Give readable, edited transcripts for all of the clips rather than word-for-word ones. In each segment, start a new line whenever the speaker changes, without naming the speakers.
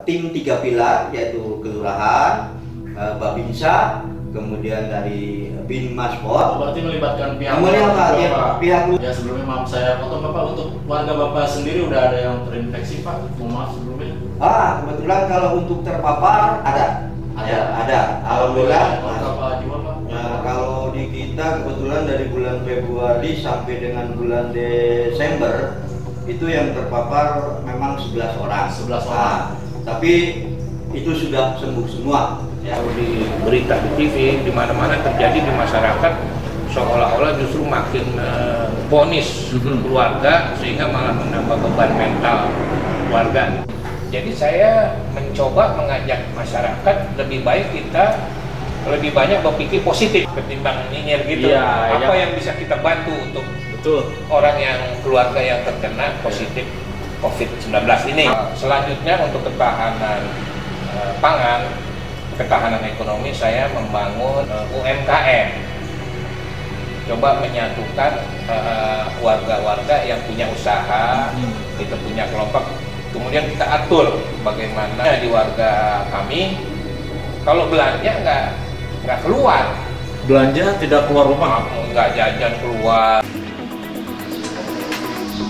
Tim 3 pilar yaitu kelurahan, Babinsa, kemudian dari Binmaspor.
Berarti melibatkan pihak
Ya,
sebelumnya maaf saya potong Bapak, untuk warga Bapak sendiri udah ada yang terinfeksi Pak? Maaf sebelumnya.
Kebetulan kalau untuk terpapar ada. Alhamdulillah.
Berapa jiwa Pak?
Kalau di kita kebetulan dari bulan Februari sampai dengan bulan Desember itu yang terpapar memang 11 orang.
11 orang.
Tapi itu sudah sembuh semua.
Ya, di berita di TV di mana-mana terjadi di masyarakat seolah-olah justru makin ponis keluarga sehingga malah menambah beban mental warga. Jadi saya mencoba mengajak masyarakat lebih baik kita lebih banyak berpikir positif ketimbang nyinyir gitu. Apa yang bisa kita bantu untuk orang yang keluarga yang terkena positif COVID-19 ini. Selanjutnya untuk ketahanan pangan, ketahanan ekonomi, saya membangun UMKM. Coba menyatukan warga-warga yang punya usaha, kita punya kelompok, kemudian kita atur bagaimana di warga kami kalau belanja nggak keluar.
Belanja tidak keluar rumah?
Nggak jajan keluar.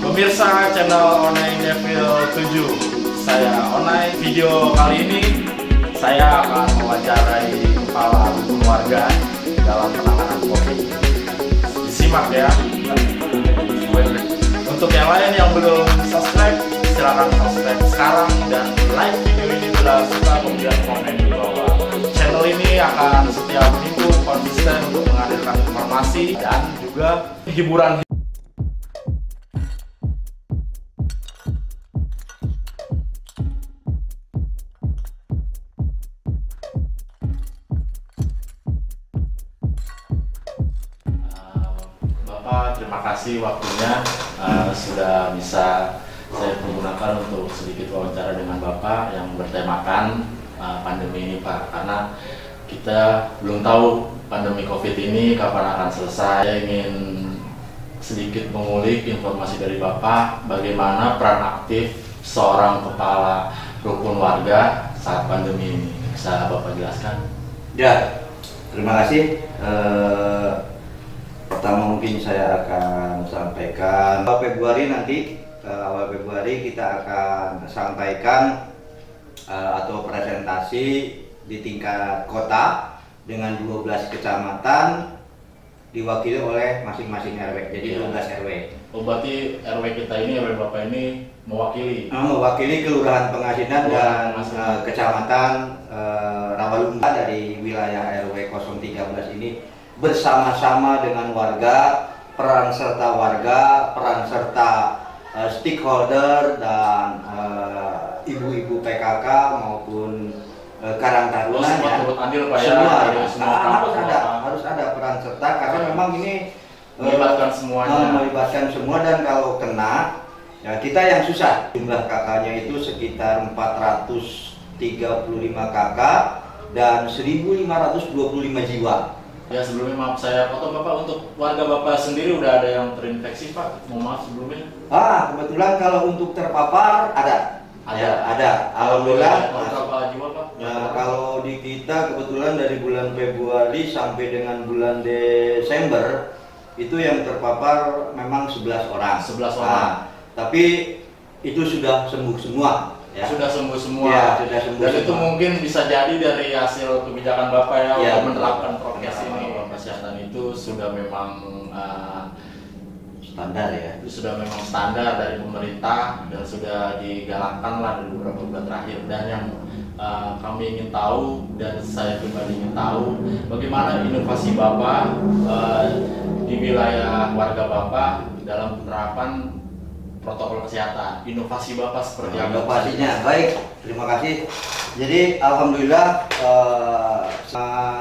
Pemirsa channel Onai Devil 7, saya Onai. Video kali ini saya akan mewawancarai kepala rukun warga dalam penanganan COVID. Disimak ya. Untuk yang lain yang belum subscribe, silakan subscribe sekarang dan like video ini bila suka, kemudian komen di bawah. Channel ini akan setiap minggu konsisten untuk menghadirkan informasi dan juga hiburan. Terima kasih waktunya, sudah bisa saya pergunakan untuk sedikit wawancara dengan Bapak yang bertemakan pandemi ini Pak, karena kita belum tahu pandemi COVID ini kapan akan selesai. Saya ingin sedikit mengulik informasi dari Bapak bagaimana peran aktif seorang kepala rukun warga saat pandemi ini. Bisa Bapak jelaskan?
Ya, terima kasih. Pertama mungkin saya akan sampaikan awal Februari nanti, awal Februari kita akan sampaikan atau presentasi di tingkat kota dengan 12 kecamatan diwakili oleh masing-masing RW, jadi 12 RW.
Oh, berarti RW kita ini, RW Bapak ini mewakili?
Mewakili Kelurahan Pengasinan dan Kecamatan Rawalumba dari wilayah RW 013 ini bersama-sama dengan warga, peran serta warga, peran serta stakeholder dan ibu-ibu PKK maupun Karang Taruna ya. Harus ada peran serta karena memang ini
melibatkan semuanya.
Melibatkan semua, dan kalau kena ya kita yang susah. Jumlah kakaknya itu sekitar 435 kakak dan 1.525 jiwa.
Ya, sebelumnya maaf saya potong Bapak, untuk warga Bapak sendiri udah ada yang terinfeksi Pak? Maaf sebelumnya.
Kebetulan kalau untuk terpapar ada. Alhamdulillah.
Berapa jiwa Pak?
Kalau di kita kebetulan dari bulan Februari sampai dengan bulan Desember itu yang terpapar memang 11 orang.
11 orang.
Tapi itu sudah sembuh semua. Ya.
Sudah sembuh semua.
Ya, sudah sembuh. Dan
itu mungkin bisa jadi dari hasil kebijakan Bapak ya, untuk menerapkan prokes ini. Kesehatan itu sudah memang
standar ya.
Itu sudah memang standar dari pemerintah dan sudah digalakkan lah dari beberapa bulan terakhir. Dan yang kami ingin tahu dan saya pribadi ingin tahu bagaimana inovasi Bapak di wilayah warga Bapak dalam penerapan protokol kesehatan. Inovasi Bapak seperti apa?
Inovasinya baik, terima kasih. Jadi alhamdulillah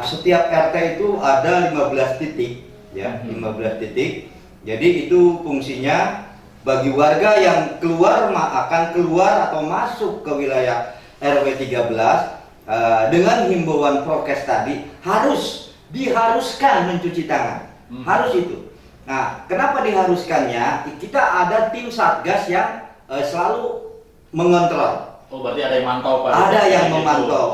setiap RT itu ada 15 titik ya, 15 titik. Jadi itu fungsinya bagi warga yang keluar akan keluar atau masuk ke wilayah RW 13 dengan himbauan prokes tadi diharuskan mencuci tangan. Harus itu. Nah, kenapa diharuskannya? Kita ada tim satgas yang selalu mengontrol.
Oh, berarti ada yang mantau Pak?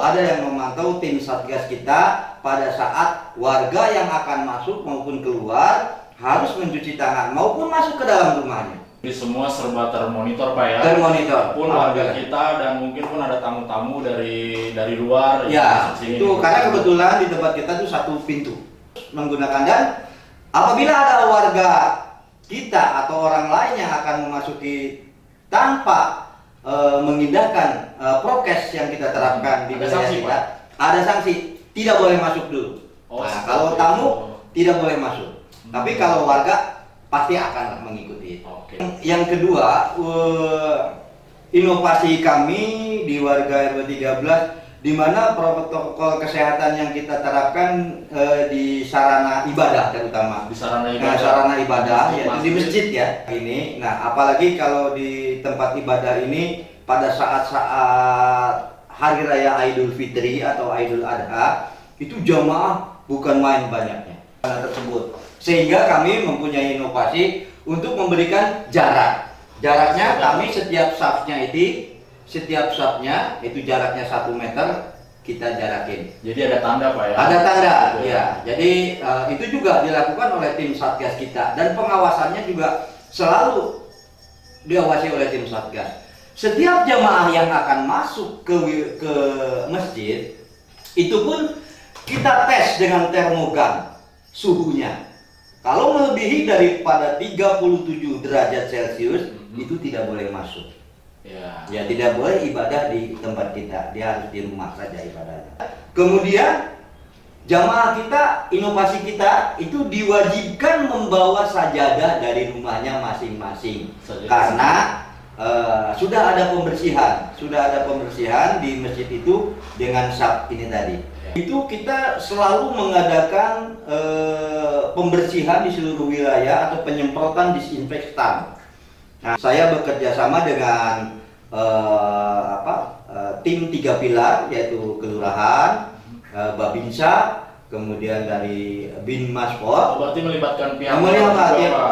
Ada yang memantau tim Satgas kita pada saat warga yang akan masuk maupun keluar harus mencuci tangan maupun masuk ke dalam rumahnya.
Jadi semua serba termonitor Pak ya?
Termonitor.
Pun warga kita dan mungkin pun ada tamu-tamu dari luar.
Ya, itu karena kebetulan di tempat kita tuh satu pintu menggunakan, dan apabila ada warga kita atau orang lain yang akan memasuki tanpa mengindahkan prokes yang kita terapkan di wilayah kita, ada sanksi, tidak boleh masuk dulu. Nah, kalau tamu tidak boleh masuk, tapi kalau warga pasti akan mengikuti. Yang kedua, inovasi kami di warga RW 13, di mana protokol kesehatan yang kita terapkan di sarana ibadah terutama.
Di sarana
ibadah, yaitu di masjid ya. Ini, nah apalagi kalau di tempat ibadah ini pada saat-saat Hari Raya Idul Fitri atau Idul Adha, itu jamaah bukan main banyaknya tersebut. Sehingga kami mempunyai inovasi untuk memberikan jarak. Jaraknya kami setiap safnya itu jaraknya 1 meter kita jarakin.
Jadi ada tanda Pak ya?
Ada tanda, ya. Jadi itu juga dilakukan oleh tim Satgas kita, dan pengawasannya juga selalu diawasi oleh tim Satgas. Setiap jamaah yang akan masuk ke masjid itu pun kita tes dengan termogan suhunya. Kalau melebihi daripada 37 derajat Celcius itu tidak boleh masuk. Ya, tidak boleh ibadah di tempat kita, dia harus di rumah saja ibadahnya. Kemudian jamaah kita, inovasi kita itu diwajibkan membawa sajadah dari rumahnya masing-masing, karena sudah ada pembersihan di masjid itu dengan SAP ini tadi. Itu kita selalu mengadakan pembersihan di seluruh wilayah atau penyemprotan disinfektan. Nah, saya bekerja sama dengan tim 3 pilar, yaitu kelurahan, Babinsa, kemudian dari Binmaspor.
Berarti melibatkan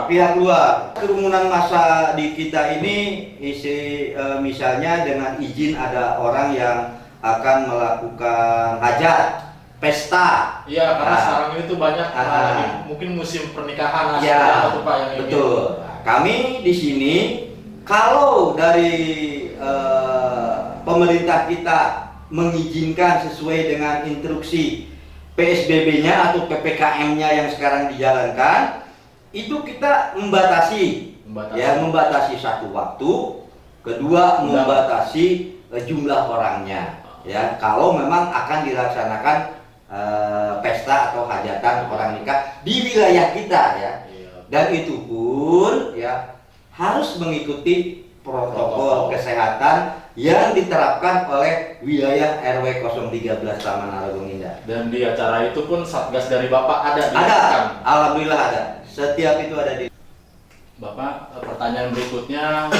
pihak luar. Kerumunan massa di kita ini misalnya dengan izin ada orang yang akan melakukan hajat, pesta.
Iya, karena sekarang ini tuh banyak mungkin musim pernikahan
ya,
Pak yang
betul. Kami di sini kalau dari pemerintah kita mengizinkan sesuai dengan instruksi PSBB-nya atau PPKM-nya yang sekarang dijalankan, itu kita membatasi. Satu waktu, kedua membatasi jumlah orangnya. Ya, kalau memang akan dilaksanakan pesta atau hajatan orang nikah di wilayah kita ya. Dan itu pun ya harus mengikuti protokol kesehatan yang diterapkan oleh wilayah RW 013 Taman Narogong Indah.
Dan di acara itu pun Satgas dari Bapak ada?
Alhamdulillah ada. Setiap itu ada di
Bapak. Pertanyaan berikutnya,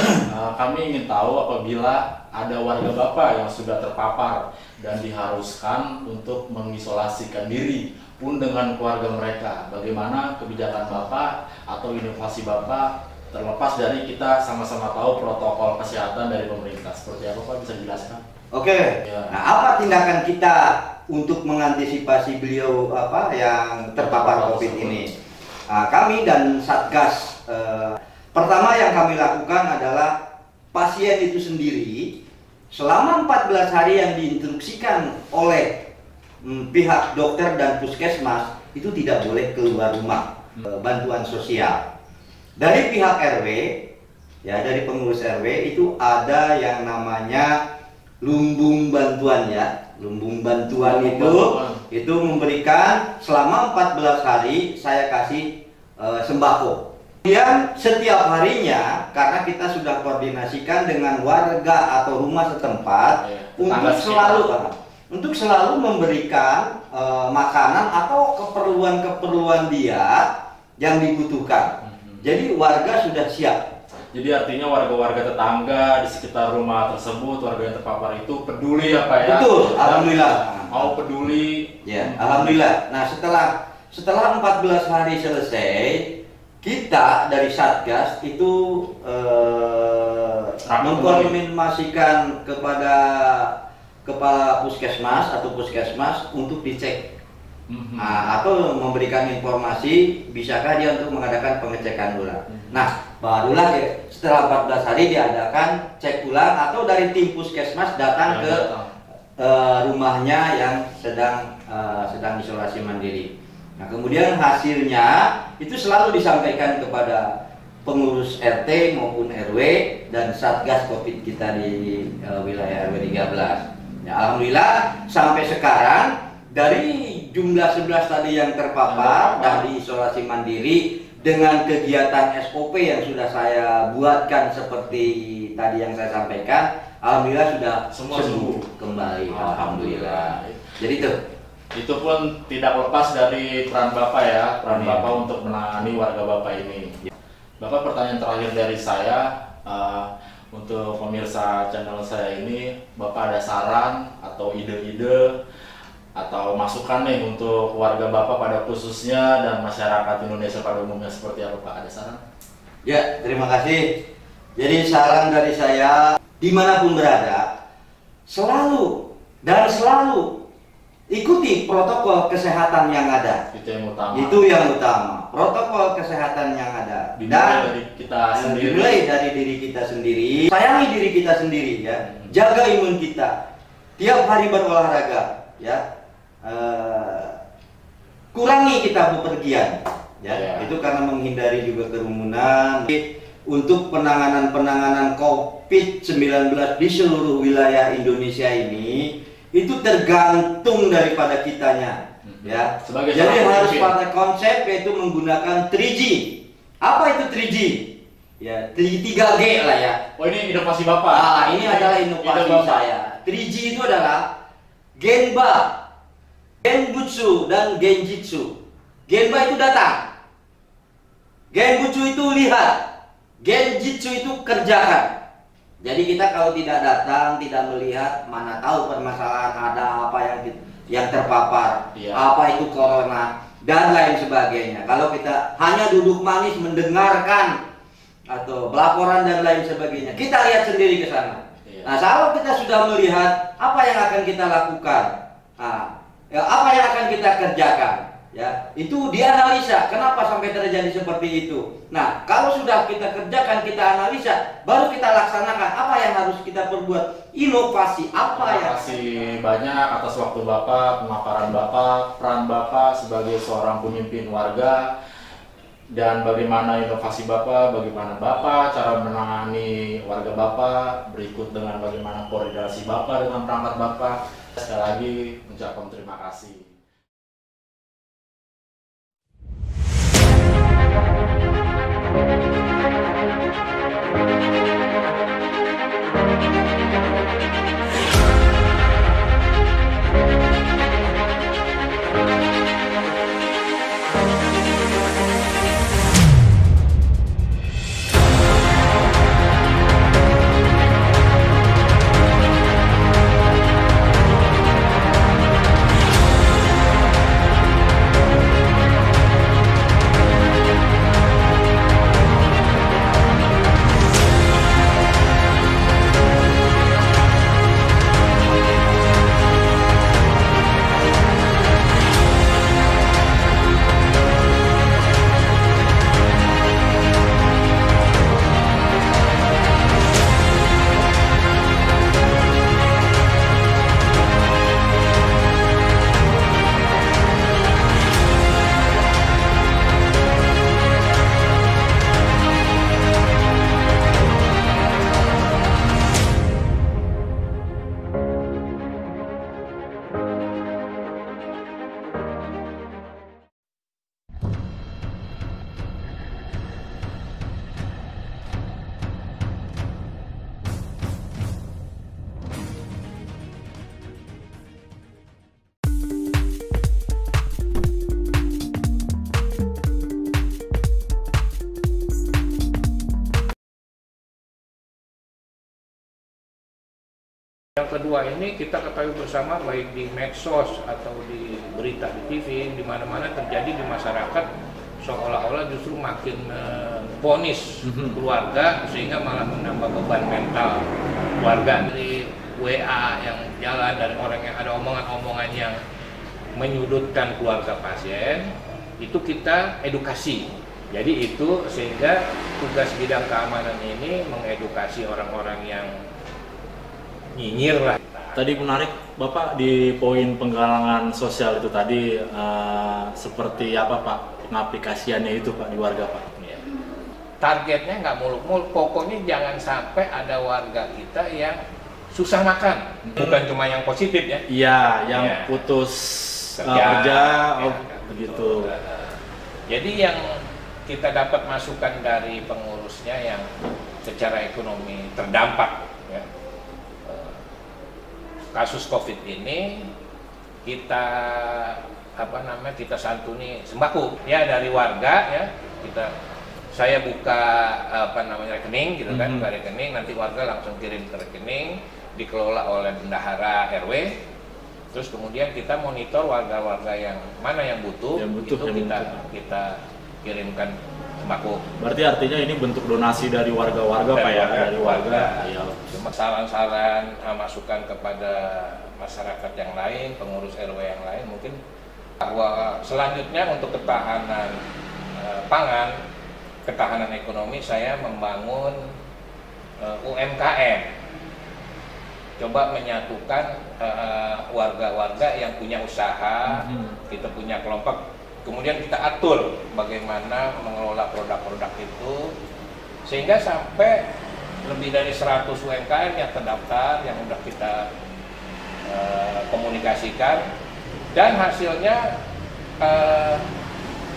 kami ingin tahu apabila ada warga Bapak yang sudah terpapar dan diharuskan untuk mengisolasikan diri pun dengan keluarga mereka, bagaimana kebijakan Bapak atau inovasi Bapak, terlepas dari kita sama-sama tahu protokol kesehatan dari pemerintah, seperti apa Pak, bisa dijelaskan?
Oke. Ya. Nah, apa tindakan kita untuk mengantisipasi beliau yang terpapar COVID ini? Nah, kami dan Satgas pertama yang kami lakukan adalah pasien itu sendiri selama 14 hari yang diinstruksikan oleh pihak dokter dan puskesmas itu tidak boleh keluar rumah. Bantuan sosial dari pihak RW ya, dari pengurus RW itu ada yang namanya lumbung bantuan ya. Lumbung bantuan itu memberikan selama 14 hari saya kasih sembako. Kemudian setiap harinya, karena kita sudah koordinasikan dengan warga atau rumah setempat untuk selalu memberikan makanan atau keperluan dia yang dibutuhkan. Jadi warga sudah siap.
Jadi artinya warga-warga tetangga di sekitar rumah tersebut, warga yang terpapar itu peduli ya Pak ya?
Betul, alhamdulillah.
Mau peduli.
Ya, alhamdulillah. Nah, setelah 14 hari selesai, kita dari Satgas itu mengkonfirmasikan kepada kepala puskesmas atau puskesmas untuk dicek. Atau memberikan informasi bisakah dia untuk mengadakan pengecekan ulang. Nah, barulah setelah 14 hari diadakan cek ulang atau dari tim puskesmas datang ke rumahnya yang sedang isolasi mandiri. Nah, kemudian hasilnya itu selalu disampaikan kepada pengurus RT maupun RW dan Satgas Covid kita di wilayah RW 13. Ya, alhamdulillah sampai sekarang dari jumlah 11 tadi yang terpapar dan diisolasi mandiri dengan kegiatan SOP yang sudah saya buatkan seperti tadi yang saya sampaikan, alhamdulillah sudah sembuh kembali. Alhamdulillah. Jadi
itu pun tidak lepas dari peran Bapak ya, peran Bapak untuk menangani warga Bapak ini. Bapak, pertanyaan terakhir dari saya, untuk pemirsa channel saya ini, Bapak ada saran atau ide-ide atau masukan nih untuk warga Bapak pada khususnya dan masyarakat Indonesia pada umumnya seperti apa, Pak? Ada saran?
Ya, terima kasih. Jadi saran dari saya, dimanapun berada, selalu ikuti protokol kesehatan yang ada.
Itu yang utama.
Itu yang utama. Protokol kesehatan yang ada.
Dimulai
dari diri kita sendiri. Sayangi diri kita sendiri ya. Jaga imun kita. Tiap hari berolahraga ya. Kurangi kita bepergian ya. Itu karena menghindari juga kerumunan. Untuk penanganan COVID-19 di seluruh wilayah Indonesia ini itu tergantung daripada kitanya ya. Jadi harus pada konsep yaitu menggunakan 3G. Apa itu 3G? Ya, 3G lah ya.
Oh, ini inovasi Bapak.
Ini adalah inovasi saya. 3G itu adalah Genba, Genbutsu dan Genjitsu. Genba itu datang, Genbutsu itu lihat, Genjitsu itu kerjakan. Jadi kita kalau tidak datang, tidak melihat, mana tahu permasalahan ada apa yang terpapar, apa itu corona dan lain sebagainya. Kalau kita hanya duduk manis mendengarkan atau laporan dan lain sebagainya, kita lihat sendiri ke sana. Nah, kalau kita sudah melihat apa yang akan kita lakukan, apa yang akan kita kerjakan, ya itu dianalisa kenapa sampai terjadi seperti itu. Nah, kalau sudah kita kerjakan, kita analisa, baru kita laksanakan apa yang harus kita perbuat. Inovasi apa
yang kasih banyak atas waktu Bapak, pemaparan Bapak, peran Bapak sebagai seorang pemimpin warga, dan bagaimana inovasi Bapak, bagaimana Bapak cara menangani warga Bapak, berikut dengan bagaimana koordinasi Bapak dengan perangkat Bapak. Sekali lagi mengucapkan terima kasih.
Yang kedua ini kita ketahui bersama baik di medsos atau di berita di TV, di mana-mana terjadi di masyarakat seolah-olah justru makin ponis keluarga sehingga malah menambah beban mental keluarga. Dari WA yang jalan, dari orang yang ada omongan-omongan yang menyudutkan keluarga pasien, itu kita edukasi. Jadi itu sehingga tugas bidang keamanan ini mengedukasi orang-orang yang nyinyir lah.
Tadi menarik Bapak di poin penggalangan sosial itu tadi, seperti apa Pak pengaplikasiannya itu Pak di warga Pak?
Ya. Targetnya nggak muluk-muluk, pokoknya jangan sampai ada warga kita yang susah makan. Bukan cuma yang positif ya.
Iya, yang putus kerja, begitu.
Jadi yang kita dapat masukan dari pengurusnya yang secara ekonomi terdampak ya. Kasus COVID ini kita kita santuni sembako ya dari warga ya. Saya buka rekening gitu kan, buka rekening, nanti warga langsung kirim ke rekening, dikelola oleh bendahara RW. Terus kemudian kita monitor warga-warga yang mana yang butuh itu kita kirimkan sembako.
Berarti artinya ini bentuk donasi dari warga-warga Pak ya, dari warga. Ya.
Cuma saran-saran, masukan kepada masyarakat yang lain, pengurus RW yang lain mungkin bahwa selanjutnya untuk ketahanan pangan, ketahanan ekonomi, saya membangun UMKM. Coba menyatukan warga-warga yang punya usaha, kita punya kelompok, kemudian kita atur bagaimana mengelola produk-produk itu sehingga sampai lebih dari 100 UMKM yang terdaftar, yang sudah kita komunikasikan, dan hasilnya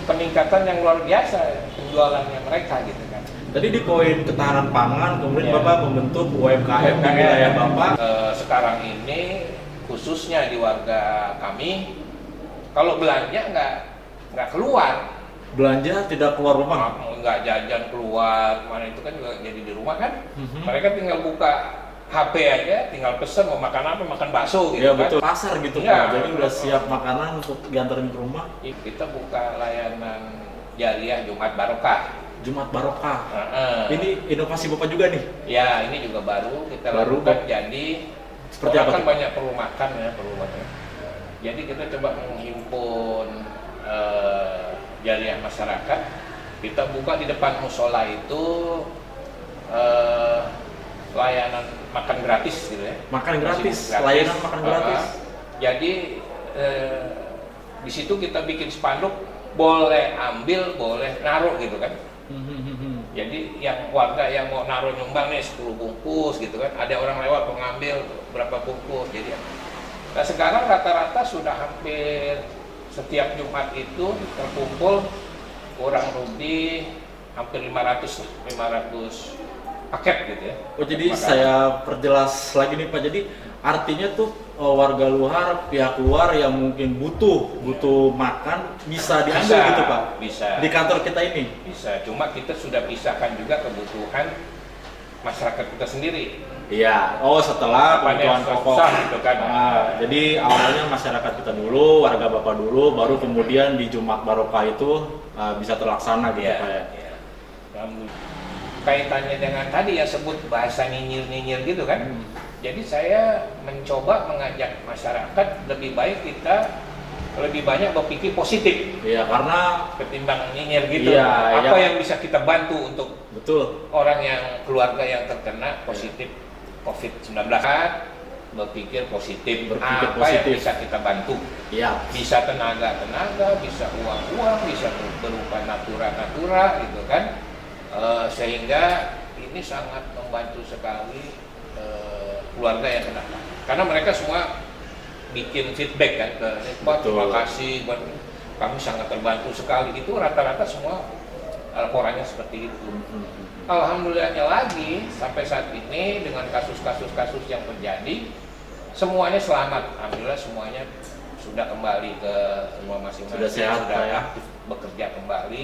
peningkatan yang luar biasa penjualannya mereka gitu kan.
Tadi di poin ketahanan pangan, kemudian Bapak membentuk UMKM di wilayah Bapak.
Sekarang ini khususnya di warga kami, kalau belanja nggak keluar.
Belanja tidak keluar rumah?
Nggak jajan keluar, mana itu kan juga jadi di rumah kan. Mereka tinggal buka HP aja, tinggal pesen mau makan apa, makan bakso gitu
ya,
kan.
Betul. Pasar gitu
ya,
Pak, jadi udah siap makanan untuk diantarin ke rumah.
Kita buka layanan jariah Jumat Barokah.
Jumat Barokah. Ini inovasi Bapak juga nih?
Ya, ini juga baru kita lakukan. Jadi
seperti apa
kan banyak perlu makan ya, perlu makan. Jadi kita coba menghimpun jariah masyarakat. Kita buka di depan musola itu layanan makan gratis gitu ya.
Makan gratis, layanan makan gratis.
Jadi di situ kita bikin spanduk, boleh ambil, boleh naruh gitu kan. Jadi yang warga yang mau naruh nyumbang nih 10 bungkus gitu kan, ada orang lewat mengambil berapa bungkus. Jadi nah sekarang rata-rata sudah hampir setiap Jumat itu terkumpul kurang lebih hampir 500 paket gitu ya.
Oh jadi saya perjelas lagi nih Pak, jadi artinya tuh warga luar, pihak luar yang mungkin butuh makan bisa diambil gitu Pak?
Bisa.
Di kantor kita ini? Bisa,
cuma kita sudah pisahkan juga kebutuhan masyarakat kita sendiri.
Iya, setelah kebutuhan pokok
gitu kan.
Jadi awalnya masyarakat kita dulu, warga Bapak dulu, baru kemudian di Jumat Barokah itu bisa terlaksana gitu Pak ya?
Kaitannya dengan tadi ya sebut bahasa nyinyir-nyinyir gitu kan. Jadi saya mencoba mengajak masyarakat lebih baik kita lebih banyak berpikir positif.
Iya, karena
ketimbang nyinyir gitu.
Iya,
apa yang bisa kita bantu untuk orang yang keluarga yang terkena positif COVID-19, berpikir positif. Apa yang bisa kita bantu?
Iya.
Bisa tenaga, bisa uang, bisa berupa natura gitu kan. Sehingga ini sangat membantu sekali keluarga yang kena, karena mereka semua bikin feedback kan ke Pak, terima kasih, kami sangat terbantu sekali. Itu rata-rata semua laporannya seperti itu. Alhamdulillahnya lagi sampai saat ini dengan kasus-kasus yang terjadi semuanya selamat. Alhamdulillah semuanya sudah kembali ke rumah masing-masing, sudah aktif bekerja kembali,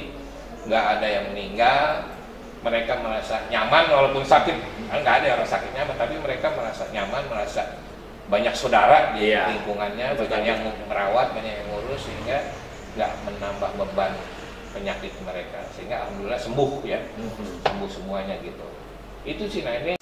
nggak ada yang meninggal. Mereka merasa nyaman walaupun sakit, nggak ada orang sakit nyaman, tapi mereka merasa nyaman, merasa banyak saudara di lingkungannya, banyak yang merawat, banyak yang ngurus, sehingga nggak menambah beban penyakit mereka, sehingga alhamdulillah sembuh ya, sembuh semuanya gitu. Itu sih. Nah ini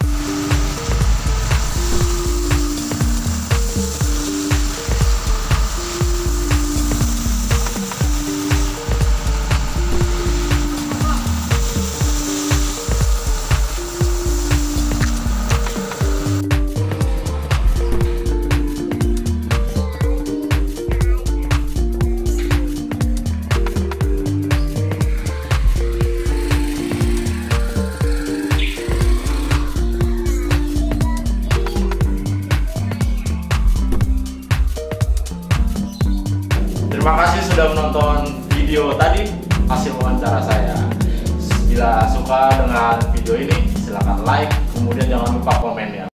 terima kasih sudah menonton video tadi hasil wawancara saya. Bila suka dengan video ini, silahkan like, kemudian jangan lupa komen ya.